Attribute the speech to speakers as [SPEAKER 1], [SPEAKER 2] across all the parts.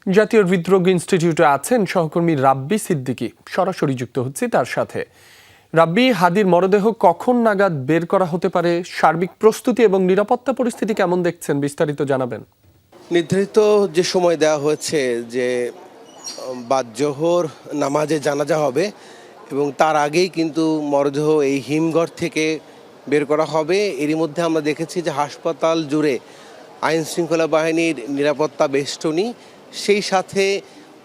[SPEAKER 1] জাতীয় হৃদরোগ ইনস্টিটিউটে আছেন সহকর্মী রাব্বি সিদ্দিকী। সরাসরি যুক্ত হচ্ছে তার সাথে। রাব্বি, হাদির মরদেহ কখন নাগাদ বের করা হতে পারে? সার্বিক প্রস্তুতি এবং নিরাপত্তা পরিস্থিতি কেমন দেখছেন, বিস্তারিত জানাবেন।
[SPEAKER 2] নির্ধারিত যে সময় দেওয়া হয়েছে যে বাদ জোহর নামাজে জানাজা হবে এবং তার আগেই কিন্তু মরদেহ এই হিমঘর থেকে বের করা হবে। এরই মধ্যে আমরা দেখেছি যে হাসপাতাল জুড়ে আইন শৃঙ্খলা বাহিনীর নিরাপত্তা বেষ্টনী, সেই সাথে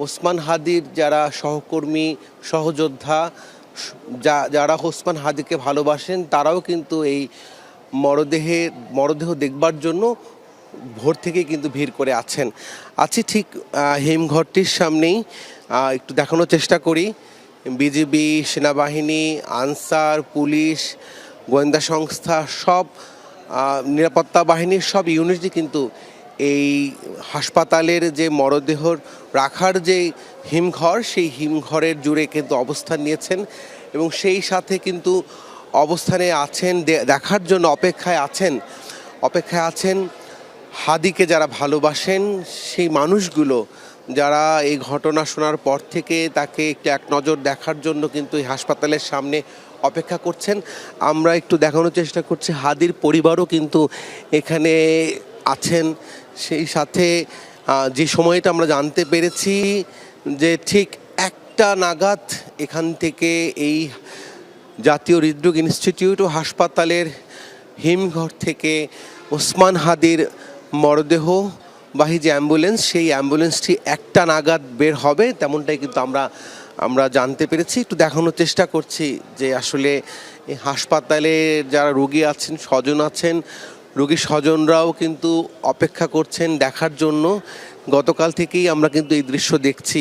[SPEAKER 2] ওসমান হাদির যারা সহকর্মী সহযোদ্ধা যারা ওসমান হাদিকে ভালোবাসেন তারাও কিন্তু এই মরদেহ দেখবার জন্য ভোর থেকে কিন্তু ভিড় করে আছি ঠিক হিমঘরটির সামনেই। একটু দেখানোর চেষ্টা করি। বিজিবি, সেনাবাহিনী, আনসার, পুলিশ, গোয়েন্দা সংস্থা, সব নিরাপত্তা বাহিনীর সব ইউনিটই কিন্তু এই হাসপাতালের যে মরদেহ রাখার যে হিমঘর, সেই হিমঘরের জুড়ে কিন্তু অবস্থান নিয়েছেন এবং সেই সাথে কিন্তু অবস্থানে আছেন, দেখার জন্য অপেক্ষায় আছেন হাদিকে যারা ভালোবাসেন সেই মানুষগুলো, যারা এই ঘটনা শোনার পর থেকে তাকে একটু এক নজর দেখার জন্য কিন্তু এই হাসপাতালের সামনে অপেক্ষা করছেন। আমরা একটু দেখানোর চেষ্টা করছি, হাদির পরিবারও কিন্তু এখানে আছেন। সেই সাথে যে সময়টা আমরা জানতে পেরেছি যে ঠিক 1টা নাগাদ এখান থেকে এই জাতীয় হৃদরোগ ইনস্টিটিউট ও হাসপাতালের হিমঘর থেকে ওসমান হাদির মরদেহবাহী যে অ্যাম্বুলেন্স, সেই অ্যাম্বুলেন্সটি 1টা নাগাদ বের হবে, তেমনটাই কিন্তু আমরা জানতে পেরেছি। একটু দেখানোর চেষ্টা করছি যে আসলে এই হাসপাতালে যারা রোগী আছেন, স্বজন আছেন, রোগীর স্বজনরাও কিন্তু অপেক্ষা করছেন দেখার জন্য। গতকাল থেকেই আমরা কিন্তু এই দৃশ্য দেখছি।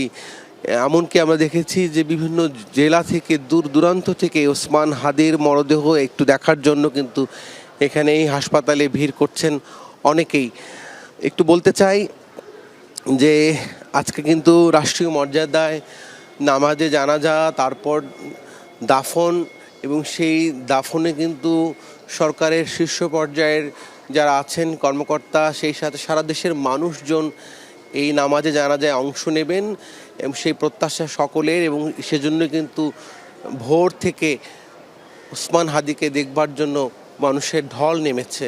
[SPEAKER 2] এমনকি আমরা দেখেছি যে বিভিন্ন জেলা থেকে দূর দূরান্ত থেকে ওসমান হাদির মরদেহ একটু দেখার জন্য কিন্তু এখানে এই হাসপাতালে ভিড় করছেন অনেকেই। একটু বলতে চাই যে আজকে কিন্তু রাষ্ট্রীয় মর্যাদায় নামাজে জানাজা, তারপর দাফন, এবং সেই দাফনে কিন্তু সরকারের শীর্ষ পর্যায়ের যারা আছেন কর্মকর্তা, সেই সাথে সারা দেশের মানুষজন এই নামাজে জানাজায় অংশ নেবেন এবং সেই প্রত্যাশা সকলের, এবং সেজন্য কিন্তু ভোর থেকে ওসমান হাদিকে দেখবার জন্য মানুষের ঢল নেমেছে।